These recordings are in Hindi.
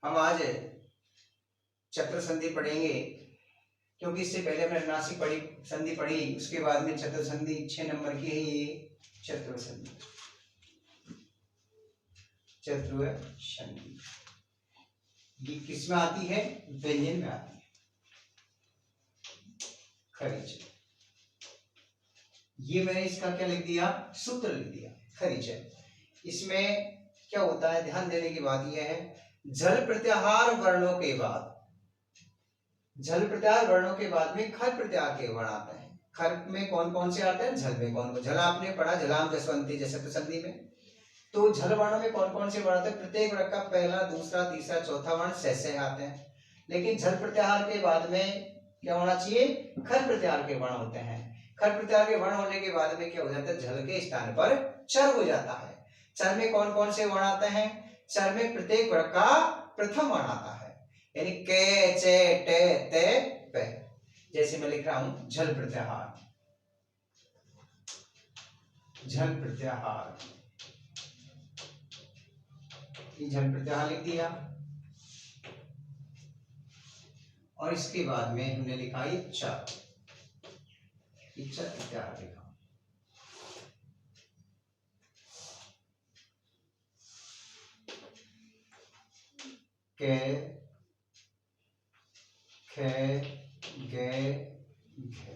हम आज चतुर संधि पढ़ेंगे, क्योंकि इससे पहले हमने अनुनासिक पढ़ी संधि पढ़ी, उसके बाद में चतुर संधि 6 नंबर की है ये चतुर संधि। चतुर संधि ये किस में आती है? व्यंजन में आती है। खरीच, ये मैंने इसका क्या लिख दिया? सूत्र लिख दिया खरीच। इसमें क्या होता है, ध्यान देने की बात यह है, झल प्रत्याहार वर्णों के बाद, झल प्रत्याहार वर्णों के बाद में खर प्रत्याहार के वर्ण आते हैं। खर में कौन कौन से आते हैं? झल में कौन कौन? झल आपने पढ़ा, झलाम जसवंती जैसे संधि में, तो झल वर्णों में कौन कौन से वर्ण आते हैं? प्रत्येक वर्ग का पहला, दूसरा, तीसरा, चौथा वर्ण से आते हैं। लेकिन झल प्रत्याहार के बाद में क्या होना चाहिए? खर प्रत्याहार के वर्ण होते हैं। खर प्रत्याहार के वर्ण होने के बाद में क्या हो जाता है? झल के स्थान पर चर हो जाता है। चर में कौन कौन से वर्ण आते हैं? चर में प्रत्येक वर्ग का प्रथम वर्ण आता है, यानी के, चे, टे, ते, पे। जैसे मैं लिख रहा हूं झल प्रत्याहार, झल प्रत्याहार, झल प्रत्याहार लिख दिया, और इसके बाद में हमने लिखा ये चर, चर प्रत्याहार लिखा। के, खे, गे, घे।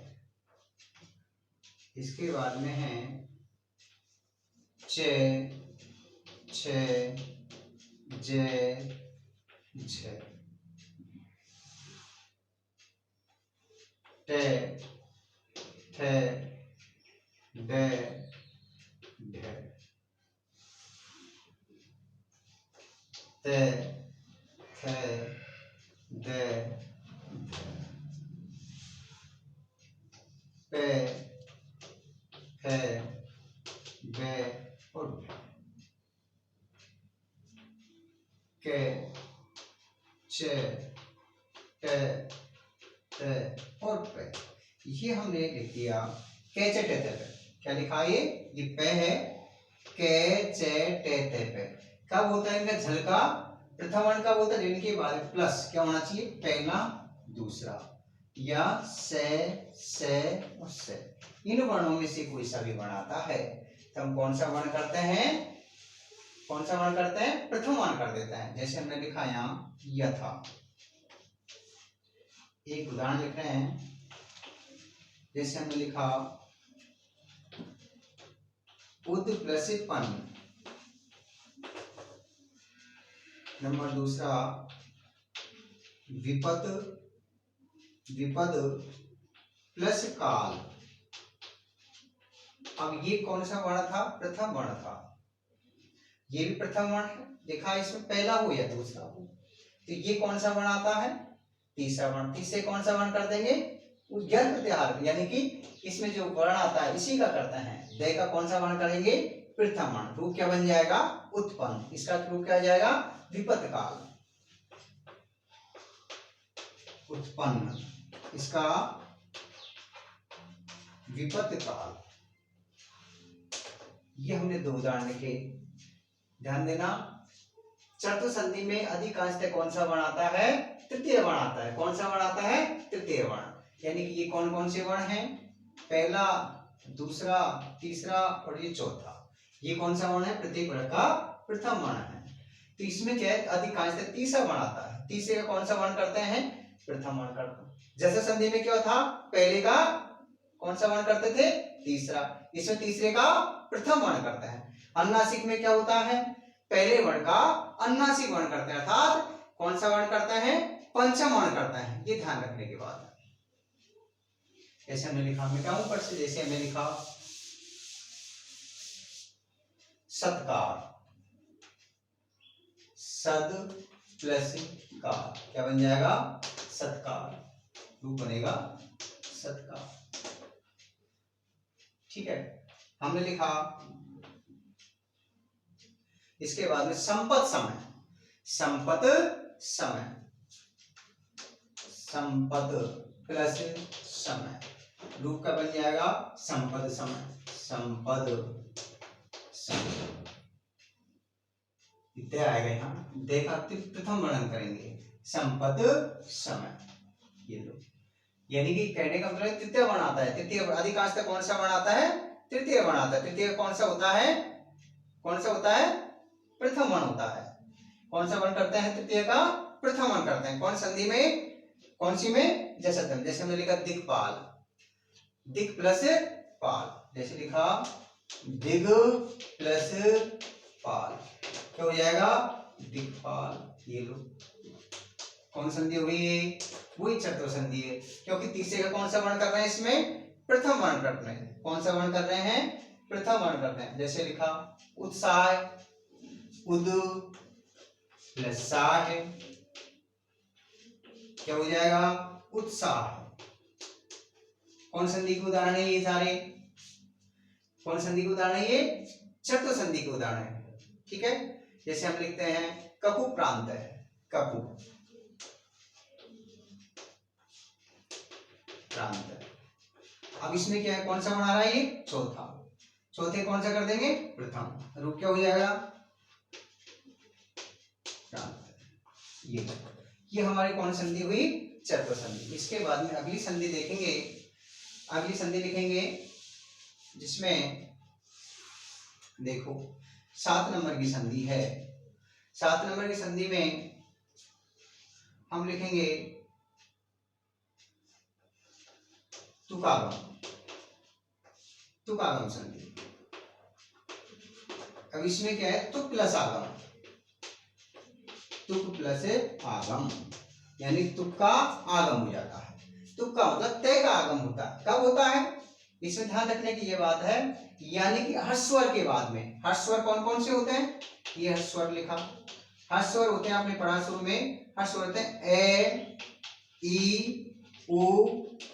इसके बाद में है चे, छे, जे, झे, टे, ठे, डे, ढे, ते, थे, दे, पे, फे, बे और के, चे, टे, ते और पे। ये हमने लिख दिया के, चे, टे, ते, पे। क्या लिखा ये पे है, के, चे, टे, ते, पे। कब होता है इनका झल का प्रथम वर्ण? कब होता है? जिनके बाद प्लस क्या होना चाहिए? पहला, दूसरा, या से और से। इन वर्णों में से कोई सा भी वर्ण आता है तो हम कौन सा वर्ण करते हैं? कौन सा वर्ण करते हैं? प्रथम वर्ण कर देते हैं। जैसे हमने लिखा यहाँ यथा, एक उदाहरण लिख रहे हैं, जैसे हमने लिखा उद प्लस पन, नंबर दूसरा विपद, विपद प्लस काल। अब ये कौन सा वर्ण था? प्रथम वर्ण था। ये भी प्रथम वर्ण है, देखा इसमें पहला हो या दूसरा हो, तो ये कौन सा वर्ण आता है? तीसरा वर्ण। तीसरे कौन सा वर्ण कर देंगे? उद्गम प्रत्याहार, यानी कि इसमें जो वर्ण आता है इसी का करते हैं। दे का कौन सा वर्ण करेंगे? प्रथम वर्ण। रूप क्या बन जाएगा? उत्पन्न। इसका रूप क्या आ जाएगा? विपद काल, उत्पन्न, इसका विपद काल। ये हमने दो उदाहरण लिखे, ध्यान देना। चतुर संधि में अधिकांशतः कौन सा वर्ण आता है? तृतीय वर्ण आता है। कौन सा वर्ण आता है? तृतीय वर्ण। यानी कि ये कौन कौन से वर्ण हैं? पहला, दूसरा, तीसरा और ये चौथा। ये कौन सा वर्ण है? प्रत्येक वर्ण का प्रथम वर्ण है। तो इसमें क्या है? अधिकांशतः तीसरा वर्ण आता है। तीसरे का कौन सा वर्ण करते हैं? प्रथम वर्ण करते हैं। जैसे संधि में क्या था? पहले का कौन सा वर्ण करते थे? तीसरा। इसमें तीसरे का प्रथम वर्ण करते हैं। अनुनासिक में क्या होता है? पहले वर्ण का अनुनासिक वर्ण करते हैं, अर्थात कौन सा वर्ण करते हैं? पंचम वर्ण करते हैं। ये ध्यान रखने की बात है। जैसे हमने लिखा, मिटाऊं ऊपर से, जैसे हमने लिखा सत्कार, सद प्लस कार, क्या बन जाएगा? सत्कार। रूप बनेगा सत्कार। ठीक है, हमने लिखा इसके बाद में संपत समय, संपत समय, संपत प्लस समय, रूप का बन जाएगा संपद समय, संपद समय। तय आएगा यहाँ, दे का प्रथम वर्णन करेंगे, संपत समय। ये लो, यानी कि कहने का मतलब तृतीय वर्ण आता है। तृतीय अधिकांशतः कौन सा वर्ण आता है? तृतीय वर्ण आता है। तृतीय कौन सा होता है? कौन सा होता है? प्रथम वर्ण होता है। कौन सा वर्ण करते हैं? तृतीय का प्रथम वर्ण करते हैं। कौन संधि में? कौन सी में? जसतम। जैसे हमने लिखा दिक्पाल, दिक प्लस पाल, जैसे लिखा दिग प्लस पाल, क्या हो जाएगा? दिक्पाल। ये लो, कौन संधि हो गई? ये वही चतुर संधि है, क्योंकि तीसरे का कौन सा वर्ण कर रहे हैं? इसमें प्रथम वर्ण कर रहे हैं। कौन सा वर्ण कर रहे हैं? प्रथम वर्ण कर रहे हैं। जैसे लिखा उत्साह, उद प्लस सा है, क्या हो जाएगा? उत्साह। कौन संधि के उदाहरण है ये सारे? कौन संधि के उदाहरण है ये? चतुर संधि के उदाहरण है। ठीक है, जैसे हम लिखते हैं कपु प्रांत है, कपु प्रांत। अब इसमें क्या है? कौन सा बना रहा है? ये चौथा। चौथे कौन सा कर देंगे? प्रथम। रूप क्या हो जाएगा? प्रांत। ये हमारी कौन संधि हुई? चतुर संधि। इसके बाद में अगली संधि देखेंगे, अगली संधि लिखेंगे जिसमें देखो 7 नंबर की संधि है। 7 नंबर की संधि में हम लिखेंगे तुकागम, तुकागम संधि। अब इसमें क्या है? तुक प्लस आगम, तुक प्लस आगम, यानी तुक का आगम हो जाता है। तुक का मतलब तय का आगम होता है। कब होता है? इसमें ध्यान रखने की ये बात है, यानी कि हर्षस्वर के बाद में। हर्षस्वर कौन कौन से होते हैं? ये हर्षस्वर लिखा, हर्षस्वर होते हैं, आपने पढ़ा शुरू में। हर्षस्वर होते हैं ए, ई, उ,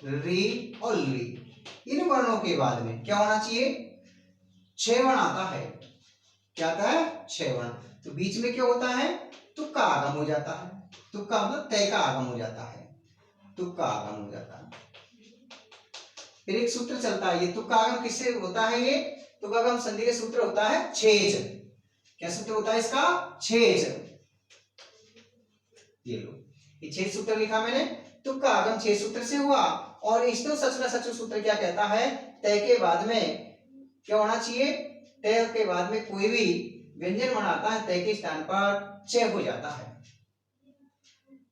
री और ली। इन वर्णों के बाद में क्या होना चाहिए? 6 वर्ण आता है। क्या आता है? 6 वर्ण। तो बीच में क्या होता है? तुक का आगम हो जाता है। तुक का मतलब तय का आगम हो जाता है, तुक का आगम हो जाता है। फिर एक सूत्र चलता है, ये तुक का आगम किससे होता है? ये तुक आगम संधि का सूत्र होता है छेज। क्या सूत्र होता है इसका? छेज। ये लो, ये छेज सूत्र लिखा मैंने। तुक का आगम छेज सूत्र से हुआ। और इष्टो सचना सचु सूत्र क्या कहता है? तय के बाद में क्या होना चाहिए? तय के बाद में कोई भी व्यंजन बनाता है, तय के स्थान पर चय हो जाता है।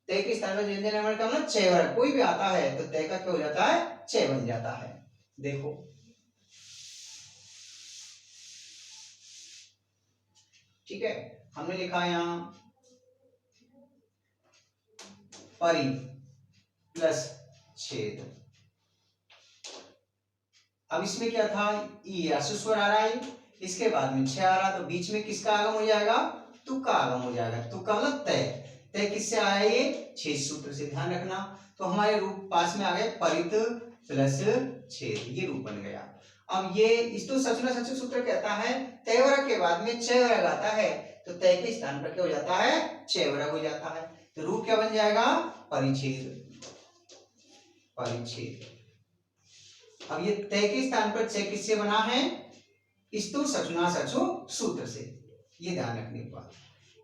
तय के स्थान पर व्यंजन हमारे का मतलब चय वर्ग कोई भी आता है तो तय का क्या हो जाता है? चय बन जाता है। देखो ठीक है, हमने लिखा यहां परि प्लस छेद। अब इसमें क्या था? ई अस्वर आ रहा है, इसके बाद में 6 आ रहा, तो बीच में किसका आगम हो जाएगा? तुक का आगम हो जाएगा। तुक का मतलब तय। तय किससे आया? ये छेद सूत्र से। ध्यान रखना। तो हमारे रूप पास में आ गए परित प्लस छेद, ये रूप बन गया। अब ये इस्तो सचना सचु सूत्र कहता है तय वर्ग के बाद में चय वर्ग आता है, तो तय के स्थान पर क्या हो जाता है? चय वर्ग हो जाता है। तो रूप क्या बन जाएगा? परिच्छेद, परिच्छेद। अब ये तय के स्थान पर चय किससे बना है? स्तु सचुना सचु सूत्र से। ये ध्यान रखने की बात,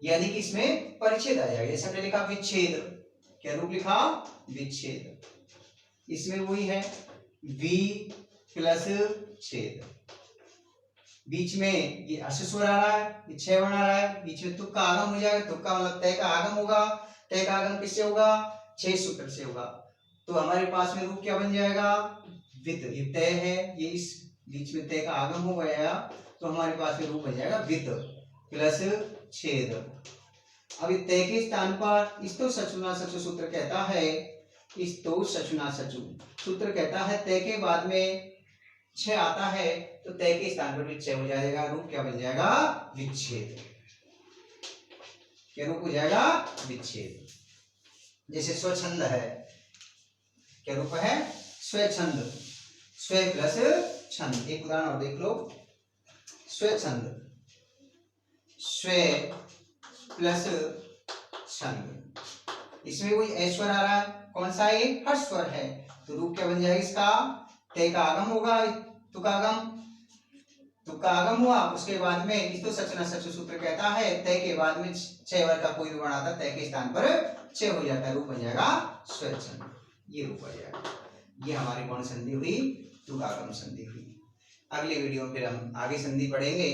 यानी कि इसमें परिच्छेद आ जाएगा। जैसे हमने लिखा विच्छेद, क्या रूप लिखा? विच्छेद। इसमें वही है वि प्लस छेद। बीच में ये अस्वर आ रहा है, ये 6 वर्ण आ रहा है, बीच में तुक का आगम हो जाएगा। तुक का मतलब तय का आगम होगा। तय का आगम किससे होगा? छेद सूत्र से होगा। तो हमारे पास में रूप क्या बन जाएगा? वित। ये तय है, ये इस बीच में तय का आगम हो गया, तो हमारे पास में रूप बन जाएगा वित प्लस छेद। अब तय के स्थान पर इस्तो सचुना सचु सूत्र कहता है, इस्तो सचुना सचु सूत्र कहता है तय के बाद में 6 आता है, तो तय के स्थान पर भी 6 हो जाएगा। रूप क्या बन जाएगा? विच्छेद। क्या रूप हो जाएगा? विच्छेद। जैसे स्वच्छंद है, क्या रूप है? स्वच्छंद, स्व प्लस छंद। एक उदाहरण और देख लो, स्वच्छंद, स्व प्लस छंद। इसमें कोई ऐश्वर आ रहा है, कौन सा? ये हर्षस्वर है, तो रूप क्या बन जाएगा इसका? तय का आगम होगा, तुक आगम, तुक्का आगम हुआ, उसके बाद में इस्तो सच न सच सूत्र कहता है तय के बाद में छह वर्ग का कोई भी वर्ण आता है तय के स्थान पर छह हो जाता है, रूप बन जाएगा स्वच्छंद, ये रूप बन जाएगा। ये हमारी कौन संधि हुई? तुकागम संधि हुई। अगले वीडियो में फिर हम आगे संधि पढ़ेंगे।